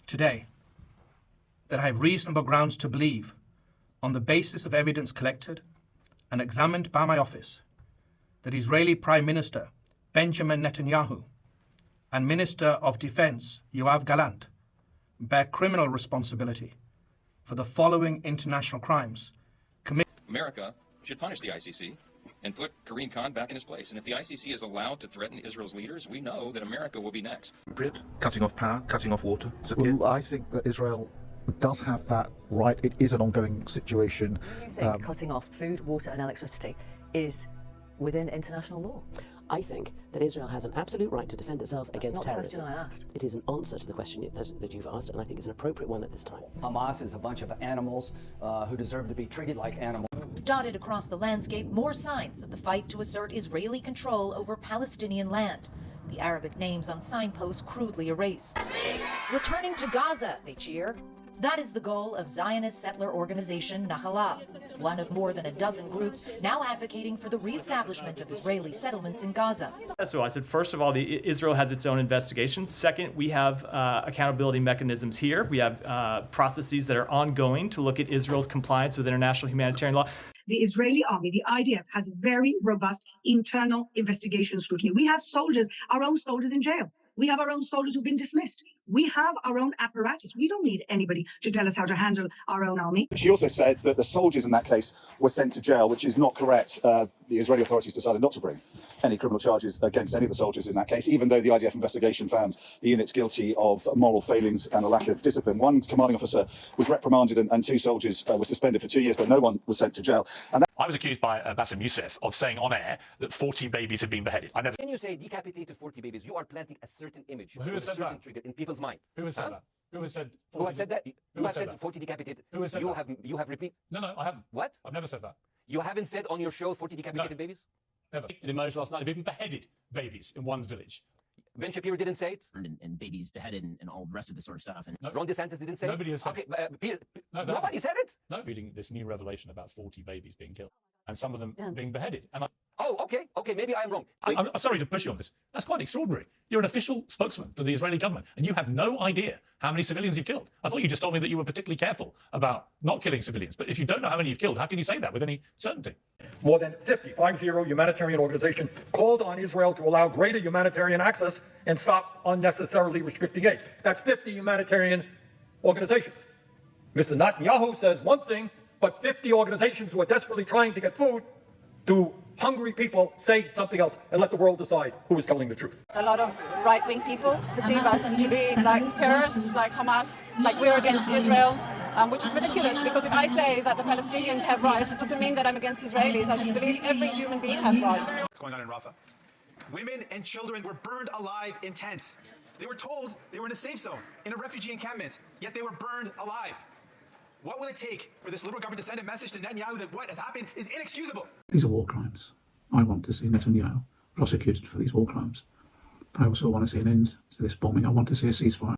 today that I have reasonable grounds to believe, on the basis of evidence collected and examined by my office, that Israeli Prime Minister Benjamin Netanyahu and Minister of Defense Yoav Gallant bear criminal responsibility for the following international crimes committed. America should punish the ICC and put Karim Khan back in his place. And if the ICC is allowed to threaten Israel's leaders, we know that America will be next. Cutting off power, cutting off water. Well, I think that Israel does have that right. It is an ongoing situation. Do you think cutting off food, water and electricity is within international law? I think that Israel has an absolute right to defend itself against terrorism. That's not the question I asked. It is an answer to the question that you've asked, and I think it's an appropriate one at this time. Hamas is a bunch of animals who deserve to be treated like animals. Dotted across the landscape, more signs of the fight to assert Israeli control over Palestinian land. The Arabic names on signposts crudely erased. Returning to Gaza, they cheer. That is the goal of Zionist settler organization Nahalal, one of more than a dozen groups now advocating for the reestablishment of Israeli settlements in Gaza. So I said, first of all, Israel has its own investigations. Second, we have accountability mechanisms here. We have processes that are ongoing to look at Israel's compliance with international humanitarian law. The Israeli army, the IDF, has very robust internal investigation scrutiny. We have soldiers, our own soldiers in jail. We have our own soldiers who've been dismissed. We have our own apparatus. We don't need anybody to tell us how to handle our own army. She also said that the soldiers in that case were sent to jail, which is not correct. The Israeli authorities decided not to bring any criminal charges against any of the soldiers in that case, even though the IDF investigation found the units guilty of moral failings and a lack of discipline. One commanding officer was reprimanded and 2 soldiers were suspended for 2 years, but no one was sent to jail. And I was accused by Bassem Youssef of saying on air that 40 babies had been beheaded. I never. When you say decapitated 40 babies, you are planting a certain image. Well, who has said that? Trigger in people's mind. Who has said that? Who has said 40? Who has said that? Who has said 40 decapitated? Who has said that? You have repeated. No, I haven't. What? I've never said that. You haven't said on your show 40 decapitated babies? Never. It emerged last night. They've even beheaded babies in one village. Ben Shapiro didn't say it? And babies beheaded and all the rest of this sort of stuff. And no. Ron DeSantis didn't say it? Nobody has said it. Nobody said it? No, reading this new revelation about 40 babies being killed and some of them being beheaded. And okay, maybe I'm wrong. I'm sorry to push you on this. That's quite extraordinary. You're an official spokesman for the Israeli government, and you have no idea how many civilians you've killed. I thought you just told me that you were particularly careful about not killing civilians. But if you don't know how many you've killed, how can you say that with any certainty? More than 50 humanitarian organizations called on Israel to allow greater humanitarian access and stop unnecessarily restricting aid. That's 50 humanitarian organizations. Mr. Netanyahu says one thing, but 50 organizations who are desperately trying to get food to hungry people say something else, and let the world decide who is telling the truth. A lot of right-wing people perceive us to be like terrorists, like Hamas, like we're against Israel, which is ridiculous, because if I say that the Palestinians have rights, it doesn't mean that I'm against Israelis. I just believe every human being has rights. What's going on in Rafah? Women and children were burned alive in tents. They were told they were in a safe zone, in a refugee encampment, yet they were burned alive. What will it take for this liberal government to send a message to Netanyahu that what has happened is inexcusable? These are war crimes. I want to see Netanyahu prosecuted for these war crimes. But I also want to see an end to this bombing. I want to see a ceasefire.